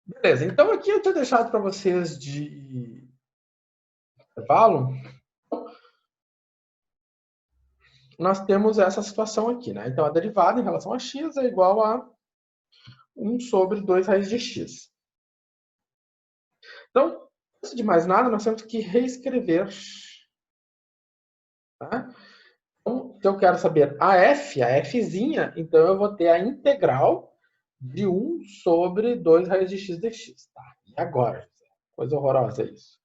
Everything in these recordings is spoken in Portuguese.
Beleza, então aqui eu tinha deixado para vocês de intervalo, nós temos essa situação aqui, né? Então a derivada em relação a x é igual a 1 sobre 2 raiz de x. Então, antes de mais nada, nós temos que reescrever. Tá? Então, se eu quero saber a fzinha, então eu vou ter a integral de 1 sobre 2 raiz de x dx. Tá? E agora? Coisa horrorosa isso.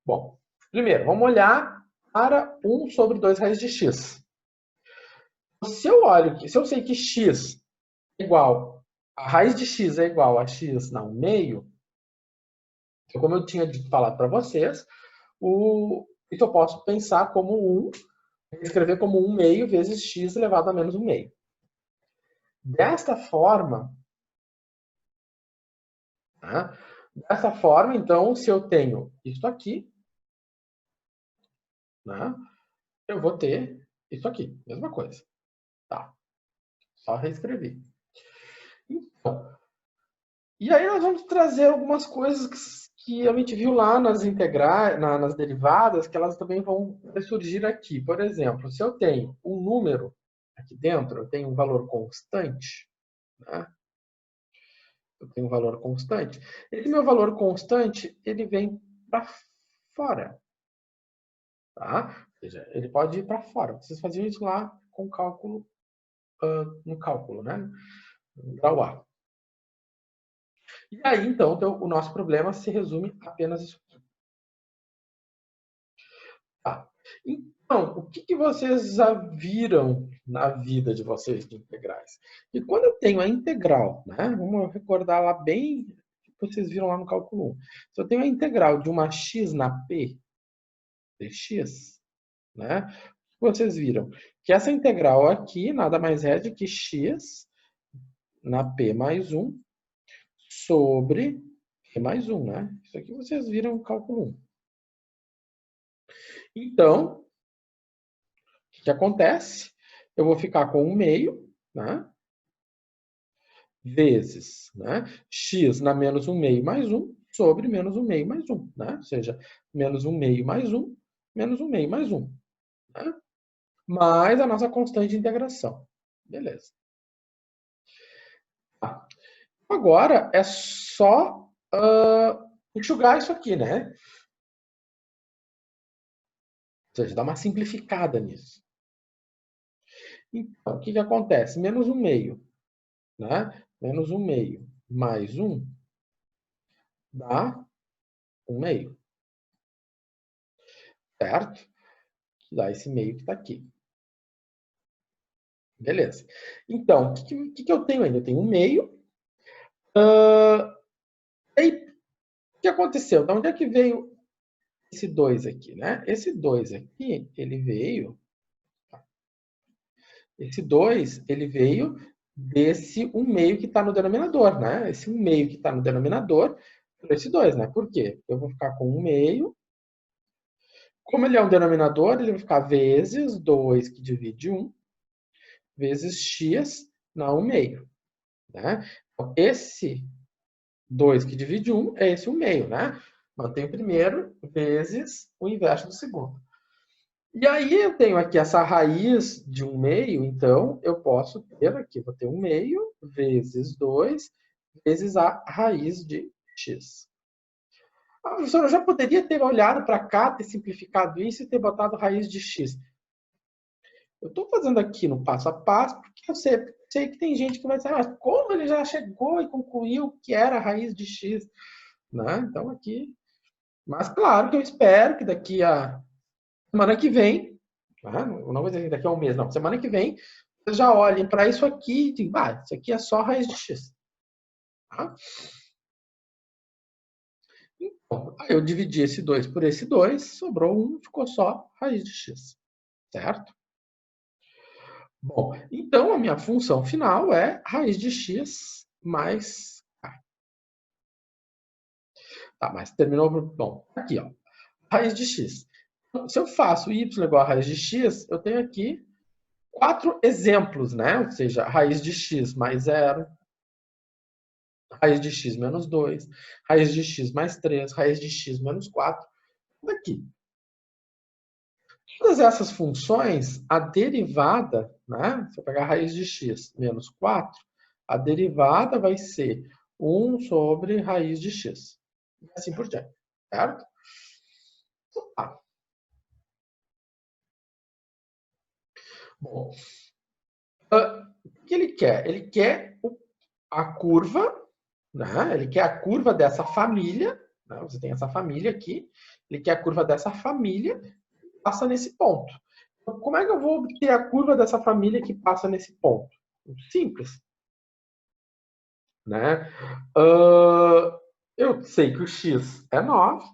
Bom, primeiro, vamos olhar para 1 sobre 2 raiz de x. Se eu sei que x é igual, a raiz de x é igual a x na 1 meio, então, como eu tinha falado para vocês, isso eu posso pensar como escrever como 1 meio vezes x elevado a menos 1 meio. Desta forma, tá? Dessa forma, então, se eu tenho isso aqui, né, eu vou ter isso aqui, mesma coisa. Tá? Só reescrever. Então, e aí nós vamos trazer algumas coisas que a gente viu lá nas integrais, nas derivadas, que elas também vão surgir aqui. Por exemplo, se eu tenho um número aqui dentro, eu tenho um valor constante, né? Eu tenho um valor constante. Esse meu valor constante, ele vem para fora. Tá? Ou seja, ele pode ir para fora. Vocês faziam isso lá com cálculo, no cálculo, né? No grau A. E aí, então, o nosso problema se resume apenas isso aqui. Tá? Então, o que vocês já viram na vida de vocês de integrais? E quando eu tenho a integral, né? Vamos recordar lá bem o que vocês viram lá no cálculo 1. Se eu tenho a integral de uma x na p dx, né? O que vocês viram? Que essa integral aqui nada mais é do que x na p mais 1 sobre p mais 1, né? Isso aqui vocês viram no cálculo 1. Então, o que acontece? Eu vou ficar com 1 meio, né? Vezes, né? X na menos 1 meio mais 1 sobre menos 1 meio mais 1, né? Ou seja, menos 1 meio mais 1, menos 1 meio mais 1, né? Mais a nossa constante de integração. Beleza. Tá. Agora é só enxugar isso aqui, né? Ou seja, dar uma simplificada nisso. Então, o que acontece? Menos 1 meio, né? Menos 1 meio mais 1 dá 1 meio. Certo? Que dá esse meio que está aqui. Beleza. Então, o que eu tenho ainda? Eu tenho 1 meio. Aí, o que aconteceu? De onde é que veio esse 2 aqui, né? Esse 2 aqui, ele veio... Esse 2, ele veio desse 1 meio que está no denominador, né? Esse 1 meio que está no denominador, por esse 2, né? Por quê? Eu vou ficar com 1 meio. Como ele é um denominador, ele vai ficar vezes 2 que divide 1, vezes x na 1 meio, né? Então, esse 2 que divide 1 é esse 1 meio, né? Mantém o primeiro vezes o inverso do segundo. E aí eu tenho aqui essa raiz de 1 meio, então eu posso ter aqui, vou ter 1 meio vezes 2 vezes a raiz de x. Ah, professor, eu já poderia ter olhado para cá, ter simplificado isso e ter botado raiz de x. Eu estou fazendo aqui no passo a passo, porque eu sei que tem gente que vai dizer, mas como ele já chegou e concluiu que era a raiz de x? Né? Então aqui... Mas claro que eu espero que daqui a semana que vem, né? Não vou dizer daqui a um mês, não, semana que vem, vocês já olhem para isso aqui e digam, isso aqui é só raiz de x. Tá? Então, aí eu dividi esse 2 por esse 2, sobrou 1, ficou só raiz de x. Certo? Bom, então a minha função final é raiz de x mais k. Tá, mas terminou. Bom, aqui, ó. Raiz de x. Se eu faço y igual a raiz de x, eu tenho aqui 4 exemplos, né? Ou seja, raiz de x mais 0, raiz de x menos 2, raiz de x mais 3, raiz de x menos 4. Aqui. Todas essas funções, a derivada, né? Se eu pegar a raiz de x menos 4, a derivada vai ser 1 sobre raiz de x. E assim por diante, certo? Então, tá. Bom, o que ele quer? Ele quer a curva, né? Ele quer a curva dessa família, né? Você tem essa família aqui, ele quer a curva dessa família que passa nesse ponto. Então, como é que eu vou obter a curva dessa família que passa nesse ponto? Simples, né? Eu sei que o x é 9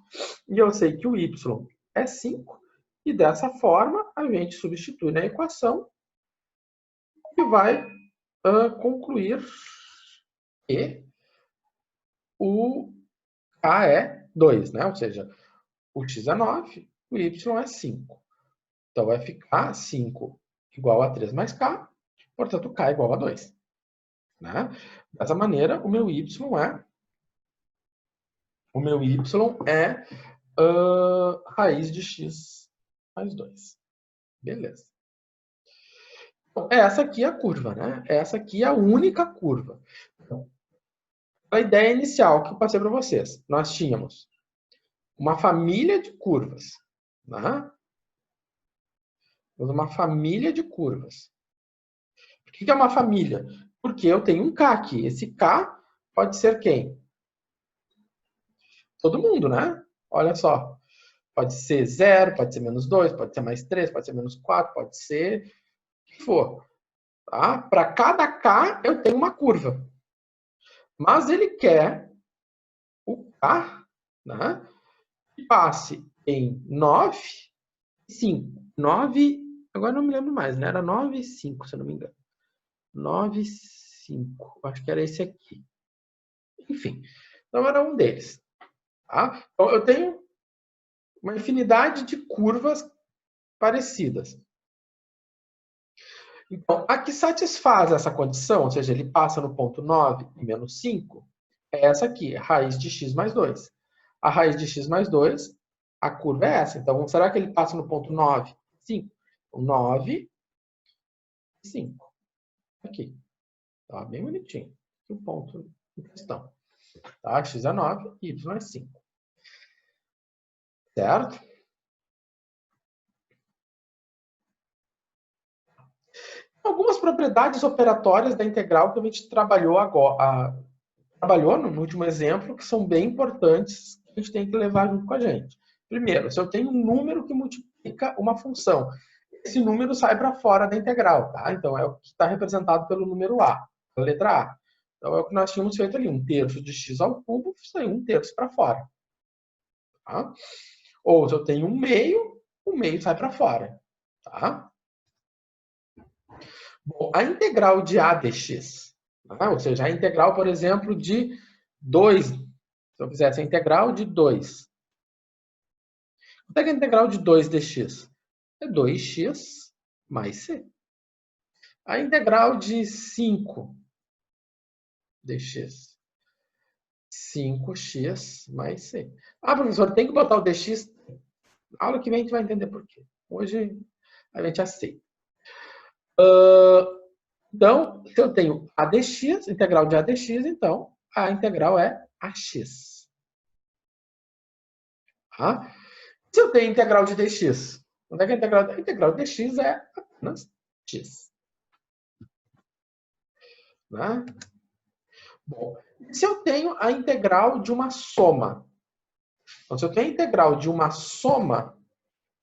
e eu sei que o y é 5, e dessa forma a gente substitui na equação e vai concluir que o k é 2, né? Ou seja, o x é 9, o y é 5. Então vai ficar 5 igual a 3 mais k, portanto k é igual a 2. Né? Dessa maneira, o meu y é raiz de x mais 2. Beleza. Então, essa aqui é a curva, né? Essa aqui é a única curva. Então, a ideia inicial que eu passei para vocês, nós tínhamos uma família de curvas, né? Uma família de curvas. Por que é uma família? Porque eu tenho um K aqui. Esse K pode ser quem? Todo mundo, né? Olha só. Pode ser 0, pode ser menos 2, pode ser mais 3, pode ser menos 4, pode ser o que for. Tá? Para cada K, eu tenho uma curva. Mas ele quer o K, né, que passe em 9 e 5. 9, agora não me lembro mais, né? Era 9 e 5, se eu não me engano. 9 e 5, acho que era esse aqui. Enfim, então era um deles. Tá? Então eu tenho uma infinidade de curvas parecidas. Então, a que satisfaz essa condição, ou seja, ele passa no ponto 9 e menos 5, é essa aqui, raiz de x mais 2. A raiz de x mais 2, a curva é essa. Então, será que ele passa no ponto 9? 5. 9 e 5. Aqui. Tá bem bonitinho. O ponto em questão. Tá? X é 9 e y é 5. Certo? Algumas propriedades operatórias da integral que a gente trabalhou agora, trabalhou no último exemplo, que são bem importantes, que a gente tem que levar junto com a gente. Primeiro, se eu tenho um número que multiplica uma função, esse número sai para fora da integral, tá? Então, é o que está representado pelo número A, a letra A. Então, é o que nós tínhamos feito ali, 1/3 de x ao cubo, saiu 1/3 para fora. Tá? Ou se eu tenho um meio, o meio sai para fora. Tá? Bom, a integral de A dx, tá? Ou seja, a integral, por exemplo, de 2, se eu fizesse a integral de 2. Quanto é que a integral de 2 dx? É 2x mais c. A integral de 5 dx. 5x mais c. Ah, professor, tem que botar o dx? Na aula que vem a gente vai entender por quê. Hoje a gente aceita. Então, se eu tenho a dx, integral de a dx, então a integral é ax. Tá? Se eu tenho integral de dx, onde é que a integral? A integral de dx é apenas x. Né? Bom, se eu tenho a integral de uma soma, então se eu tenho a integral de uma soma,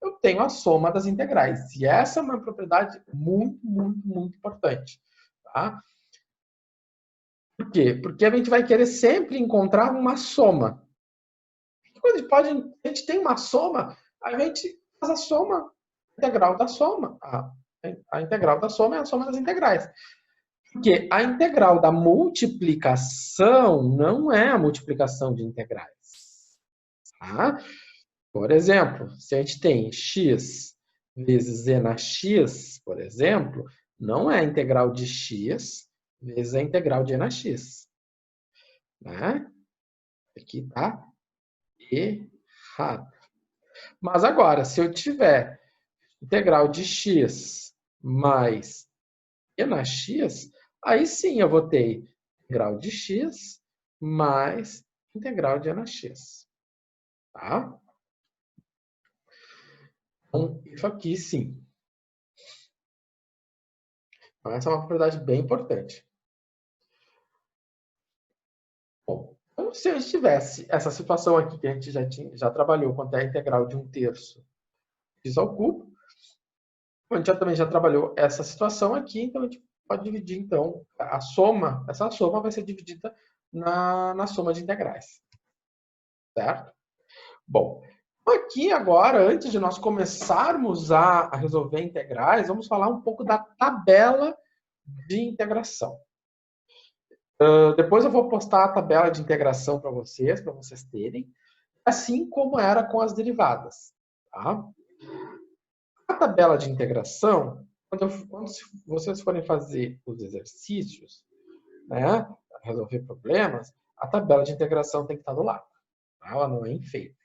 eu tenho a soma das integrais. E essa é uma propriedade muito, muito, muito importante. Tá? Por quê? Porque a gente vai querer sempre encontrar uma soma. Quando a gente tem uma soma, a gente faz a soma integral da soma. A integral da soma é a soma das integrais. Porque a integral da multiplicação não é a multiplicação de integrais. Tá? Por exemplo, se a gente tem x vezes e na x, por exemplo, não é a integral de x vezes a integral de e na x. né? Aqui tá errado. Mas agora, se eu tiver integral de x mais e na x, aí sim eu vou ter integral de x mais integral de e na x. Tá? Então, isso aqui sim. Então, essa é uma propriedade bem importante. Bom, então, se eu tivesse essa situação aqui que a gente já trabalhou, quanto é a integral de 1/3 x ao cubo, a gente também já trabalhou essa situação aqui, então a gente pode dividir, então, a soma, essa soma vai ser dividida na soma de integrais. Certo? Bom, aqui agora, antes de nós começarmos a resolver integrais, vamos falar um pouco da tabela de integração. Depois eu vou postar a tabela de integração para vocês terem, assim como era com as derivadas. Tá? A tabela de integração, quando vocês forem fazer os exercícios, né, resolver problemas, a tabela de integração tem que estar do lado. Tá? Ela não é enfeite.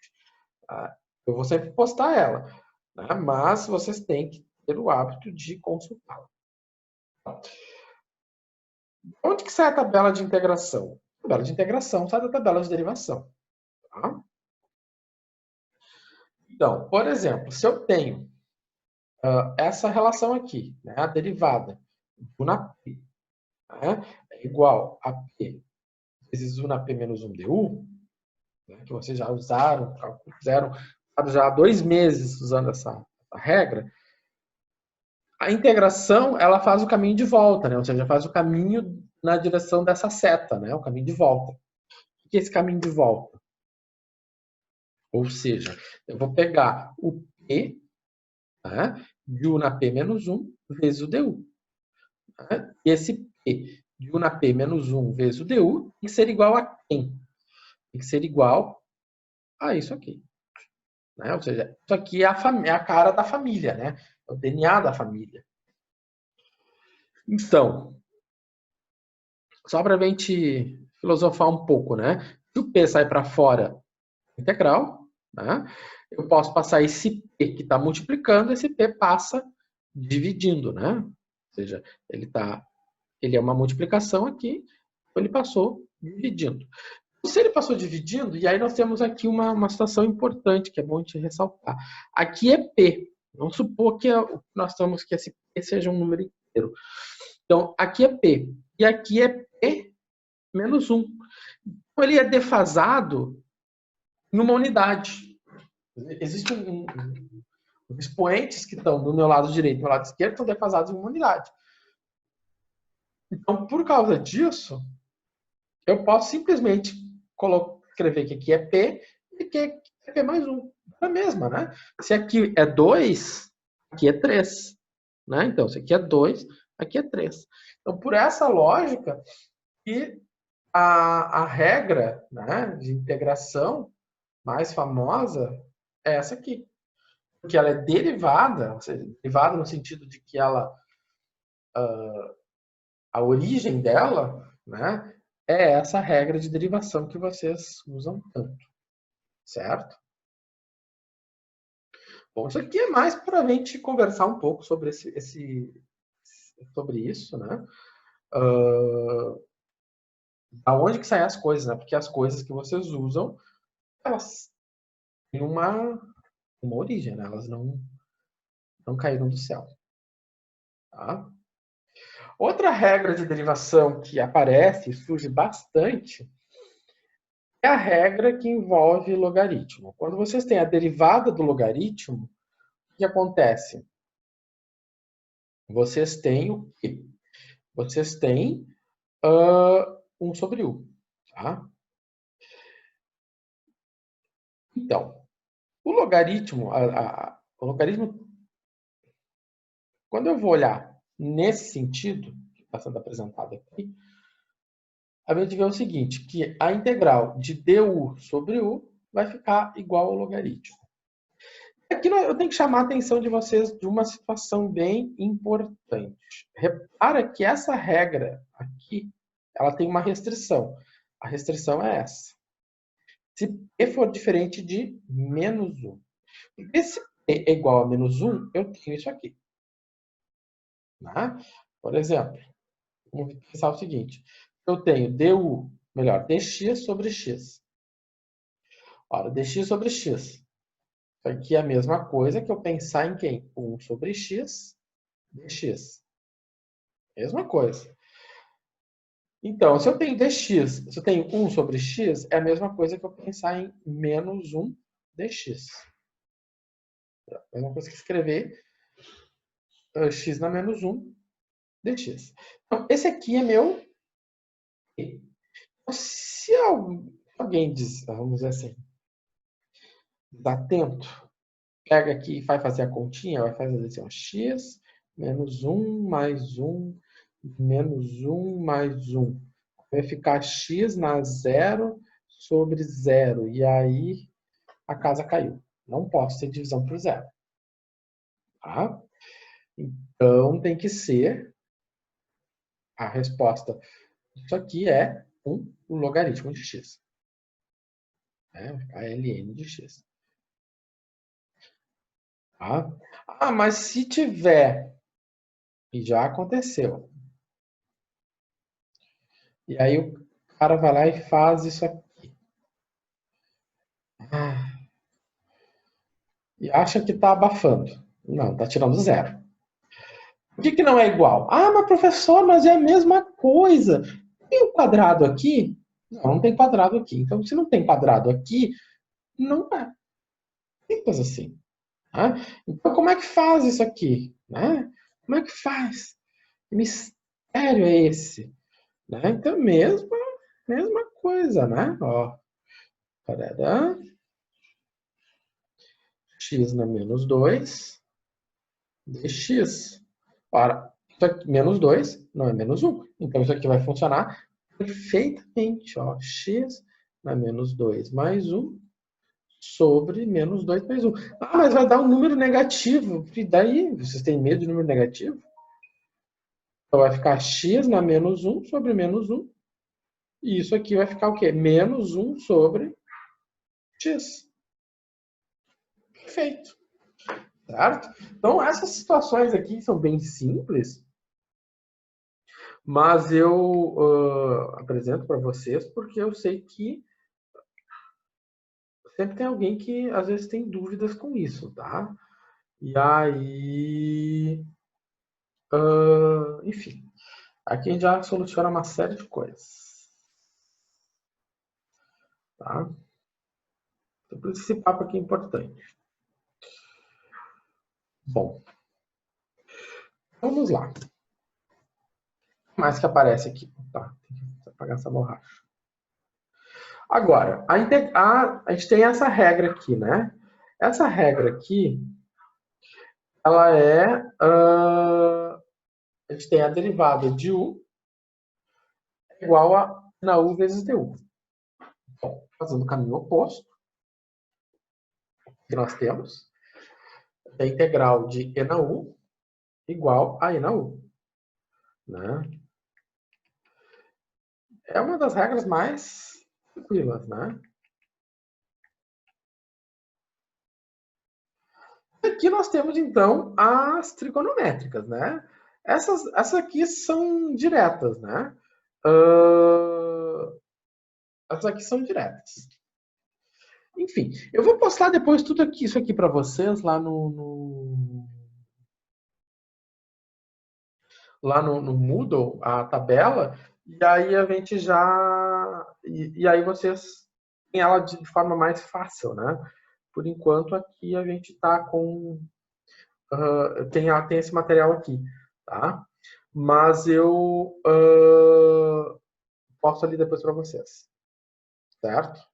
Tá? Eu vou sempre postar ela, né, mas vocês têm que ter o hábito de consultá-la. Onde que sai a tabela de integração? A tabela de integração sai da tabela de derivação. Tá? Então, por exemplo, se eu tenho essa relação aqui, né, a derivada de 1 na p, né, é igual a p vezes 1 na p menos 1 du, né, que vocês já usaram, fizeram já há 2 meses usando essa regra, a integração ela faz o caminho de volta, né? Ou seja, faz o caminho na direção dessa seta, né? O caminho de volta. O que é esse caminho de volta? Ou seja, eu vou pegar o P, né, de 1 na P menos 1 vezes o DU. Né? E esse P de 1 na P menos 1 vezes o DU tem que ser igual a quem? Tem que ser igual a isso aqui. Né? Ou seja, isso aqui é a cara da família, né? É o DNA da família. Então, só para a gente filosofar um pouco, né? Se o P sai para fora integral, né? Eu posso passar esse P que está multiplicando, esse P passa dividindo, né? Ou seja, ele é uma multiplicação aqui, então ele passou dividindo. Se ele passou dividindo, e aí nós temos aqui uma situação importante, que é bom a gente ressaltar. Aqui é P. Vamos supor que nós estamos que esse P seja um número inteiro. Então, aqui é P. E aqui é P menos 1. Então, ele é defasado em uma unidade. Existem os expoentes que estão do meu lado direito e do meu lado esquerdo estão defasados em uma unidade. Então, por causa disso, eu posso simplesmente escrever que aqui é P e que é P mais 1. É a mesma, né? Se aqui é 2, aqui é 3. Né? Então, se aqui é 2, aqui é 3. Então, por essa lógica, que a regra, né, de integração mais famosa é essa aqui. Porque ela é derivada, ou seja, derivada no sentido de que ela, a origem dela, né, é essa regra de derivação que vocês usam tanto, certo? Bom, isso aqui é mais para a gente conversar um pouco sobre sobre isso, né? Da onde que saem as coisas, né? Porque as coisas que vocês usam, elas têm uma origem, né? Elas não caíram do céu, tá? Outra regra de derivação que aparece e surge bastante é a regra que envolve logaritmo. Quando vocês têm a derivada do logaritmo, o que acontece? Vocês têm o quê? Vocês têm 1 sobre u. Tá? Então, o logaritmo, quando eu vou olhar nesse sentido, que está sendo apresentado aqui, a gente vê o seguinte, que a integral de du sobre u vai ficar igual ao logaritmo. Aqui eu tenho que chamar a atenção de vocês de uma situação bem importante. Repara que essa regra aqui, ela tem uma restrição. A restrição é essa. Se P for diferente de menos 1. Porque se P é igual a menos 1, eu tenho isso aqui. Né? Por exemplo, vamos pensar o seguinte. Eu tenho dx sobre x. Ora, dx sobre x. Isso aqui é a mesma coisa que eu pensar em quem? 1 sobre x, dx. Mesma coisa. Então, se eu tenho dx, se eu tenho 1 sobre x, é a mesma coisa que eu pensar em menos 1 dx. É a mesma coisa que escrever x na menos 1 dx. Então, esse aqui é meu e. Se alguém diz, vamos dizer assim, desatento, pega aqui e vai fazer a continha, vai fazer assim, ó, x menos 1 mais 1 menos 1 mais 1. Vai ficar x na 0 sobre 0. E aí a casa caiu. Não posso ter divisão por 0. Tá? Então tem que ser a resposta. Isso aqui é o logaritmo de x. A ln de x. Tá? Ah, mas se tiver, e já aconteceu, e aí o cara vai lá e faz isso aqui. E acha que está abafando. Não, está tirando 0. Por que não é igual? Ah, mas professor, mas é a mesma coisa. Tem um quadrado aqui? Não, não tem quadrado aqui. Então, se não tem quadrado aqui, não é. Simples assim. Né? Então, como é que faz isso aqui? Né? Como é que faz? Que mistério é esse? Né? Então, mesma coisa, né? Ó, parará, x na menos 2 dx. Ora, isso aqui, menos 2 não é menos 1. Então, isso aqui vai funcionar perfeitamente. Ó, x na menos 2 mais 1 sobre menos 2 mais 1. Ah, mas vai dar um número negativo. E daí? Vocês têm medo de número negativo? Então, vai ficar x na menos 1 sobre menos 1. E isso aqui vai ficar o quê? Menos 1 sobre x. Perfeito. Certo? Então, essas situações aqui são bem simples, mas eu apresento para vocês porque eu sei que sempre tem alguém que às vezes tem dúvidas com isso, tá? E aí, enfim, aqui a gente já soluciona uma série de coisas, tá? Então, por isso esse papo aqui é importante. Bom, vamos lá. O mais que aparece aqui? Tá, tem que apagar essa borracha. Agora, a gente tem essa regra aqui, né? Essa regra aqui, ela a gente tem a derivada de u igual a na u vezes du. Bom, fazendo o caminho oposto, que nós temos a integral de e na u igual a e na u. Né? É uma das regras mais tranquilas, né? Aqui nós temos, então, as trigonométricas, né? Essas aqui são diretas, né? Essas aqui são diretas. Enfim, eu vou postar depois tudo aqui, isso aqui para vocês lá no Moodle, a tabela, e aí a gente já. E aí vocês têm ela de forma mais fácil, né? Por enquanto aqui a gente está com. Tem esse material aqui, tá? Mas eu posto ali depois para vocês, certo?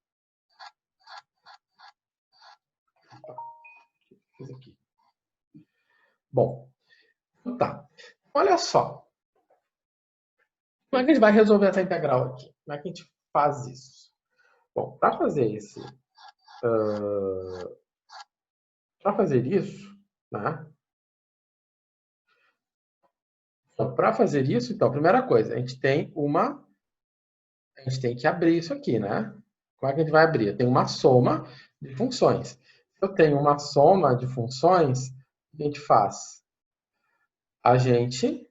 Fiz aqui. Bom, tá. Olha só. Como é que a gente vai resolver essa integral aqui? Como é que a gente faz isso? Bom, para fazer isso, né? Para fazer isso, então, primeira coisa, a gente tem uma a gente tem que abrir isso aqui, né? Como é que a gente vai abrir? Eu tenho uma soma de funções. Se eu tenho uma soma de funções, o que a gente faz? A gente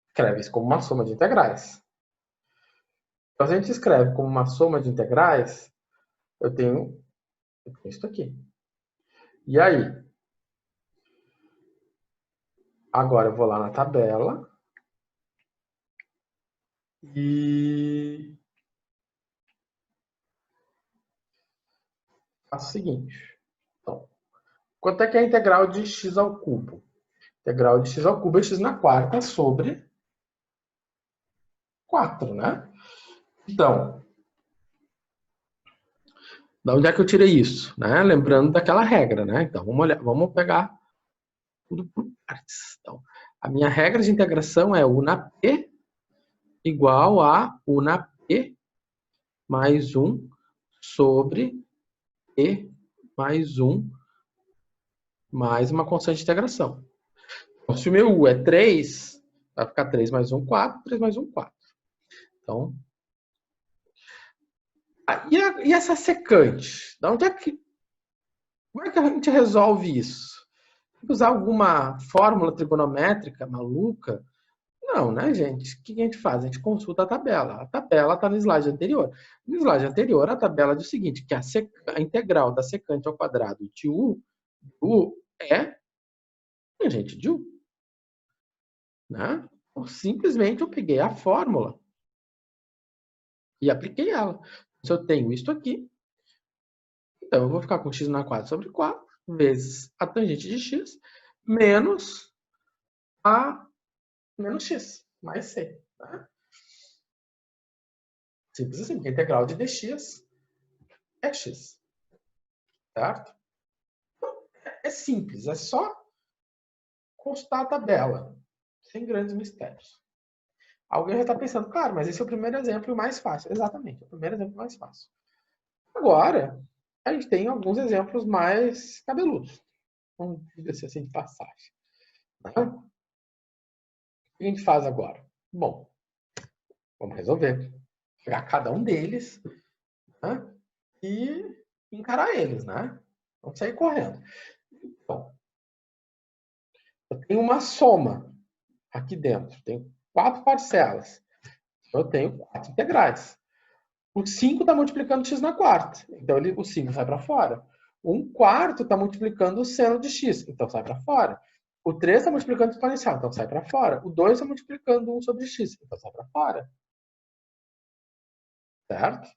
escreve isso como uma soma de integrais. Então, se a gente escreve como uma soma de integrais, eu tenho isso aqui. E aí? Agora eu vou lá na tabela e faço o seguinte. Então, quanto é que é a integral de x ao cubo? A integral de x ao cubo é x na quarta sobre 4, né? Então, da onde é que eu tirei isso? Né? Lembrando daquela regra, né? Então, vamos olhar, vamos pegar tudo por partes. Então, a minha regra de integração é u na p igual a u na p mais 1 sobre p mais 1 mais uma constante de integração. Então, se o meu u é 3, vai ficar 3 mais 1, 4, 3 mais 1, 4. Então, e essa secante? Da onde é que, como é que a gente resolve isso? Tem que usar alguma fórmula trigonométrica maluca? Não, né, gente? O que a gente faz? A gente consulta a tabela. A tabela está no slide anterior. No slide anterior, a tabela diz o seguinte, que a integral da secante ao quadrado de u é tangente de u. Né? Então, simplesmente eu peguei a fórmula e apliquei ela. Se eu tenho isso aqui, então eu vou ficar com x na quadra sobre 4 vezes a tangente de x menos a menos x, mais c. Tá? Simples assim, porque a integral de dx é x. Certo? É simples, é só constar a tabela, sem grandes mistérios. Alguém já está pensando, claro, mas esse é o primeiro exemplo e o mais fácil. Exatamente, é o primeiro exemplo mais fácil. Agora, a gente tem alguns exemplos mais cabeludos. Vamos dizer assim de passagem. Tá? O que a gente faz agora? Bom, vamos resolver. Pegar cada um deles, né? E encarar eles, né? Vamos sair correndo. Então, eu tenho uma soma aqui dentro. Tenho 4 parcelas. Eu tenho 4 integrais. O 5 está multiplicando x na quarta. Então, o 5 sai para fora. O 1/4 está multiplicando o seno de x. Então, sai para fora. O 3 está multiplicando o exponencial. Então, sai para fora. O 2 está multiplicando 1 sobre x. Então, sai para fora. Certo?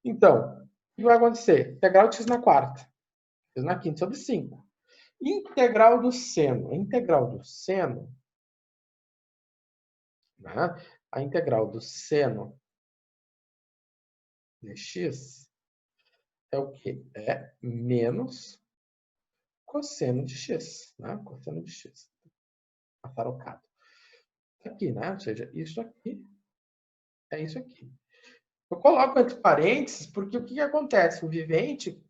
Então, o que vai acontecer? Integral de x na quarta. X na quinta sobre 5. Integral do seno. A integral do seno, né? A integral do seno de x é o quê? É menos cosseno de x, né? Cosseno de x. Atarocado. Aqui, né? Ou seja, isso aqui é isso aqui. Eu coloco entre parênteses porque o que acontece? O vivente,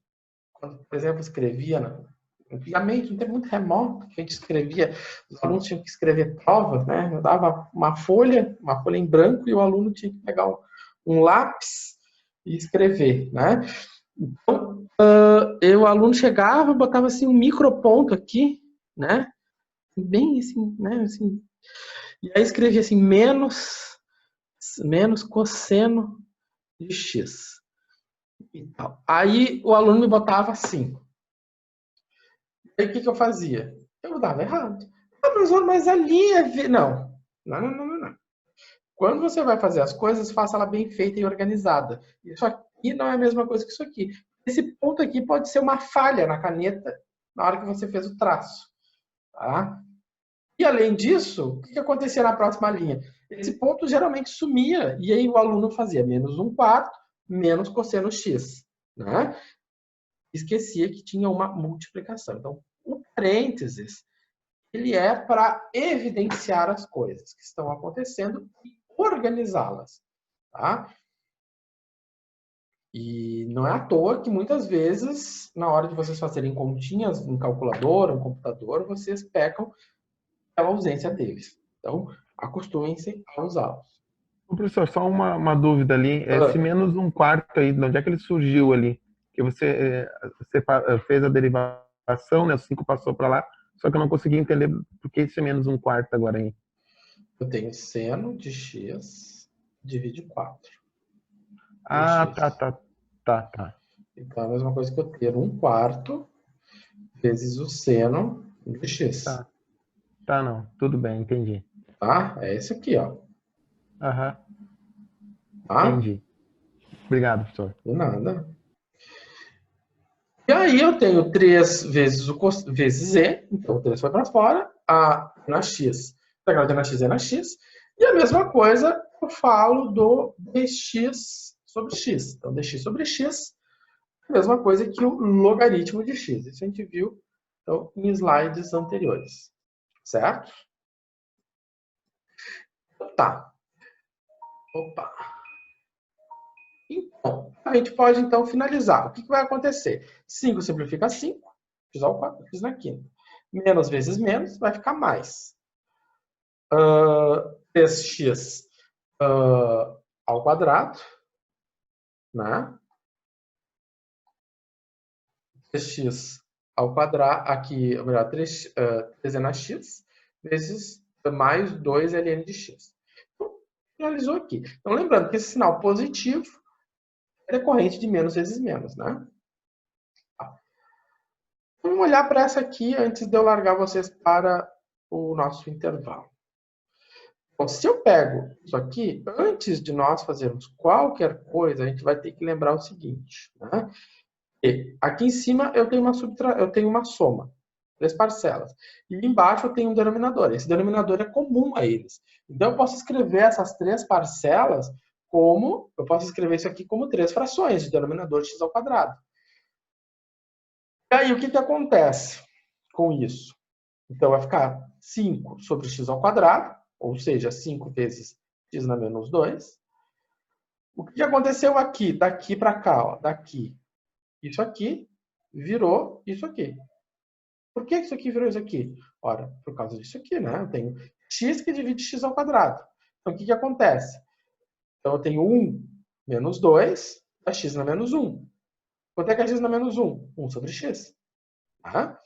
quando, por exemplo, escrevia antigamente, um tempo muito remoto, que a gente escrevia, os alunos tinham que escrever provas, né? Eu dava uma folha em branco, e o aluno tinha que pegar um lápis e escrever, né? Então, o aluno chegava, botava assim um microponto aqui, né? Bem assim, né? Assim, e aí escrevia assim, menos cosseno de x. E tal. Aí o aluno me botava assim. Aí o que eu fazia? Eu dava errado. Ah, professor, mas ali é... Não. Não. Quando você vai fazer as coisas, faça ela bem feita e organizada. Isso aqui não é a mesma coisa que isso aqui. Esse ponto aqui pode ser uma falha na caneta na hora que você fez o traço. Tá? E além disso, o que acontecia na próxima linha? Esse ponto geralmente sumia, e aí o aluno fazia menos 1/4, menos cosseno x. Né? Esquecia que tinha uma multiplicação. Então, o parênteses, ele é para evidenciar as coisas que estão acontecendo e organizá-las. Tá? E não é à toa que muitas vezes, na hora de vocês fazerem continhas em calculadora, em computador, vocês pecam pela ausência deles. Então, acostumem-se a usá-los. Ô, professor, só uma dúvida ali. Esse Ah, menos um quarto aí, de onde é que ele surgiu ali? Que você fez a derivação, né? O 5 passou para lá, só que eu não consegui entender por que esse menos um quarto agora aí. eu tenho seno de x divide 4 Ah, tá, dx. tá, tá, tá. Então, é a mesma coisa que eu ter 1/4 vezes o seno de x. Tá, tá, não. Tudo bem, entendi. Tá? É esse aqui, ó. Aham, Tá? entendi. Obrigado, professor. De nada. E aí eu tenho 3 vezes vezes e, então o 3 foi para fora, a na x. A integral de na x é na x. E a mesma coisa eu falo do dx sobre x. Então, dx sobre x é a mesma coisa que o logaritmo de x. Isso a gente viu então, em slides anteriores. Certo? Tá. Opa. Então, a gente pode então finalizar. O que vai acontecer? 5 simplifica 5, x ao quadrado, x na quinta. Menos vezes menos vai ficar mais. 3x ao quadrado, né? 3x ao quadrado, aqui, melhor, 3 é na x, vezes mais 2 ln de x. Então, finalizou aqui. Então, lembrando que esse sinal positivo é decorrente de menos vezes menos, né? Vamos olhar para essa aqui antes de eu largar vocês para o nosso intervalo. Bom, se eu pego isso aqui, antes de nós fazermos qualquer coisa, a gente vai ter que lembrar o seguinte, né? E aqui em cima eu tenho uma soma, 3 parcelas. E embaixo eu tenho um denominador. Esse denominador é comum a eles. Então eu posso escrever essas 3 parcelas como, eu posso escrever isso aqui como 3 frações de denominador de x ao quadrado. E aí o que acontece com isso? Então vai ficar 5 sobre x ao quadrado, ou seja, 5 vezes x na menos 2. O que aconteceu aqui, daqui para cá, ó, daqui, isso aqui virou isso aqui. Por que isso aqui virou isso aqui? Ora, por causa disso aqui, né? Eu tenho x que divide x ao quadrado. Então o que acontece? Então eu tenho 1 menos 2 é x na menos 1. Quanto é que é x na menos 1? 1 sobre x. Tá?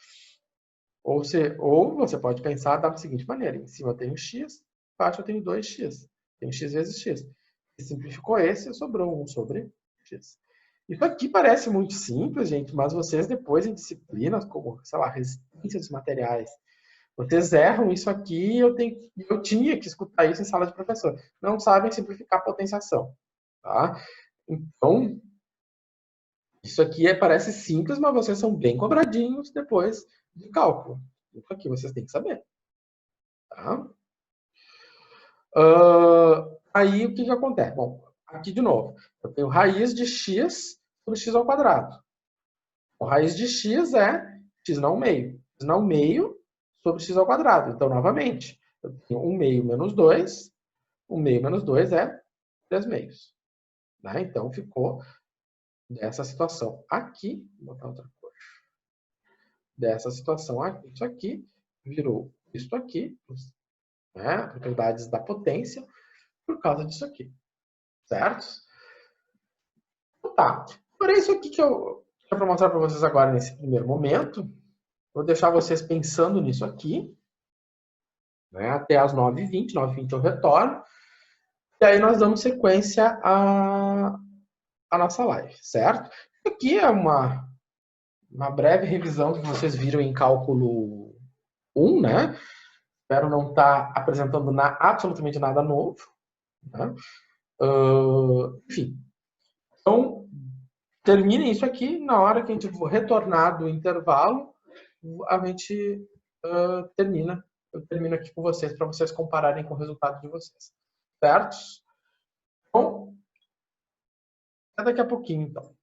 Ou você pode pensar da seguinte maneira: em cima eu tenho x, embaixo eu tenho 2x. Tenho x vezes x. E simplificou esse, sobrou 1 sobre x. Isso aqui parece muito simples, gente, mas vocês depois em disciplinas como, sei lá, resistência dos materiais, vocês erram isso aqui e eu tinha que escutar isso em sala de professor. Não sabem simplificar potenciação. Tá? Então, isso aqui parece simples, mas vocês são bem cobradinhos depois de cálculo. Isso aqui vocês têm que saber. Tá? Aí o que acontece? Bom, aqui de novo, eu tenho raiz de x sobre x ao quadrado. A raiz de x é x não meio. X não meio sobre x ao quadrado. Então, novamente, eu tenho 1 meio menos 2. 1 meio menos 2 é 3 meios. Né? Então, ficou dessa situação aqui. Vou botar outra cor. Dessa situação aqui, isso aqui virou isso aqui, né? Propriedades da potência, por causa disso aqui. Certo? Então, tá. Por isso aqui que eu quero mostrar para vocês agora nesse primeiro momento. Vou deixar vocês pensando nisso aqui, né, até as 9h20. 9h20 eu retorno. E aí nós damos sequência à nossa live, certo? Aqui é uma breve revisão do que vocês viram em cálculo 1, né? Espero não estar apresentando absolutamente nada novo. Né? Enfim. Então, terminem isso aqui. Na hora que a gente retornar do intervalo, a gente termina. Eu termino aqui com vocês para vocês compararem com o resultado de vocês. Certo? Bom, até daqui a pouquinho, então.